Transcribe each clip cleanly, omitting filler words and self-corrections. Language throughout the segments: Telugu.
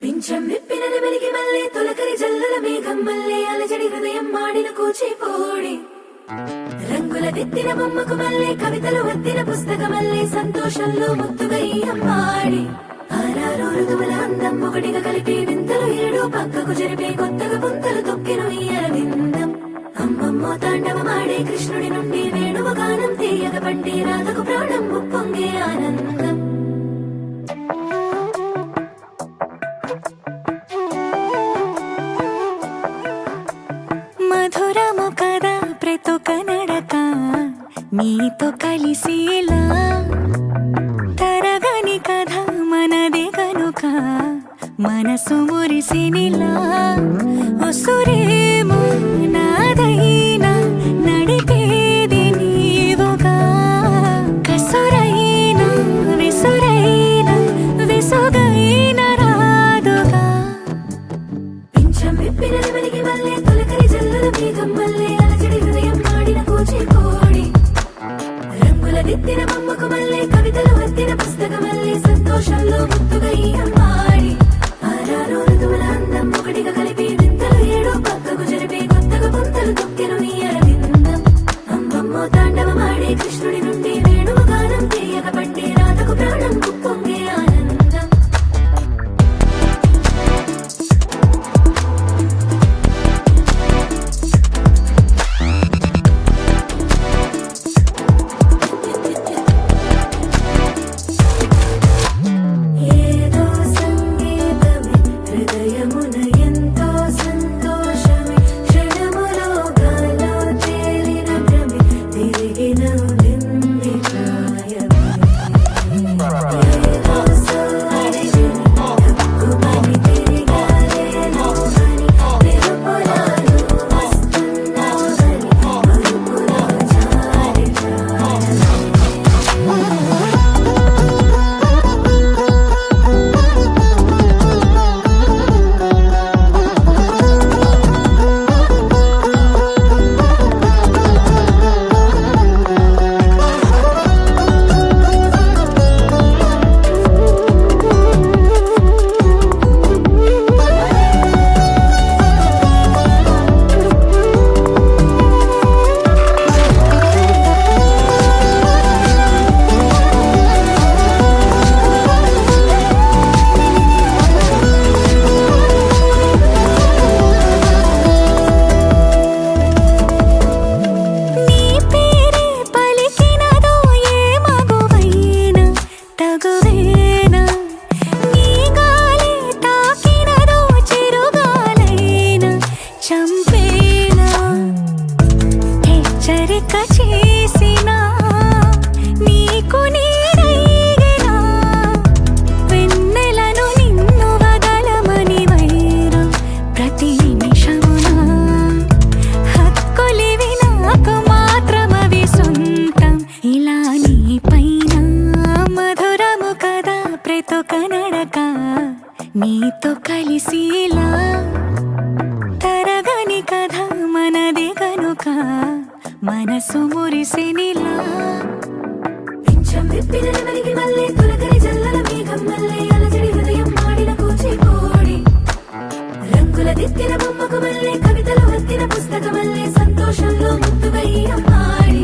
పింఛం విప్పిన వెలిగి మల్లె తొలకరి జల్లుల మేఘం మల్లె అలజడి హృదయం మాడిన కూచిపోడి రంగుల దిద్దిన బొమ్మకు మల్లె కవితలు వత్తిన పుస్తక మల్లె సంతోషంలో ముత్తుగా ఈ అమ్మాడి ఆరారు ఋతువుల అందం ఒకటిగా కలిపి వింతలు ఏడు పక్కకు జరిపే కొత్తగా పుంతలు తొక్కెను ఈ అరవిందం అమ్మమ్మో తాండవమాడే కృష్ణుడి నుండి వేణువ గానం తీయగ పండి రాధకు ప్రాణం ఉప్పొంగే ఆనందం మధురము కదా ప్రతొక నడక నీతో కలిసేలా తరగని కథ మనదే కనుక మనసు మురిసినిలా ఉసురేమో నాదైనా నడిపేది నీవుగా కసురైనా విసురైనా విసుగైన రాదుగా పింఛం విప్పిన వెలిగి మల్లె తొలకరి జల్లుల మేఘం మల్లె అలజడి హృదయం మాడిన కూచిపోడి రంగుల దిద్దిన బొమ్మకు మల్లె కవితలు వత్తిన పుస్తక మల్లె సంతోషంలో ముత్తుగా ఈ అమ్మాడి ఆరారు ఋతువుల అందం ఒకటిగా కలిపి వింతలు ఏడు పక్కకు జరిపే కొత్తగా పుంతలు తొక్కెను ఈ అరవిందం అమ్మమ్మో తాండవమాడే కృష్ణుడి నుండి వేణువ గానం తీయగ పండి రాధకు ప్రాణం ఉప్పొంగే ఆనందం ఏదో సంగీతమే హృదయమున ఎంతో సంతోషమే క్షణములో గాలో తేలిన భ్రమే తిరిగి నవ్వింది ప్రాయమే ఏదో సోయని తక్కువని తిరిగాలేను అని నిరుపులాలు వస్తున్నావని మరుపులో జారి జారమే నీ పేరే పలికినదో ఏ మగువైనా తగువేనా నీ గాలి తాకినదో చిరుగాలైనా చంపేనా హెచ్చరిక చేసినా నీకు నీడైనా వెన్నెలను నిన్ను వదలమని వైరం ప్రతి నిమిషమునా హక్కులివి నాకు మాత్రమవి సొంతం ఇలా నీ పైన మధురము కదా ప్రతొక నడక నీతో కలిసేలా తరగని కథ మనదే కనుక మనసు మురిసినిలా పింఛం విప్పిన వెలిగి మల్లె తొలకరి జల్లుల మేఘం మల్లె అలజడి హృదయం మాడిన కూచిపోడి రంగుల దిద్దిన బొమ్మకు మల్లె కవితలు వత్తిన పుస్తక మల్లె సంతోషంలో ముత్తుగా ఈ అమ్మాడి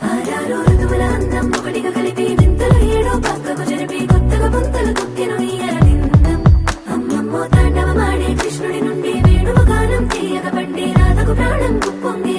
ఆరారు ఋతువుల అందం ఒకటిగా కలిపి వింతలు ఏడు పక్కకు జరిపి కొత్తగా పుంతలు తొక్కెను ఈ అరవిందం అమ్మమ్మో తాండవమాడే కృష్ణుడి నుండి వేణువ గానం తీయగ పండి రాధకు ప్రాణం ఉప్పొంగే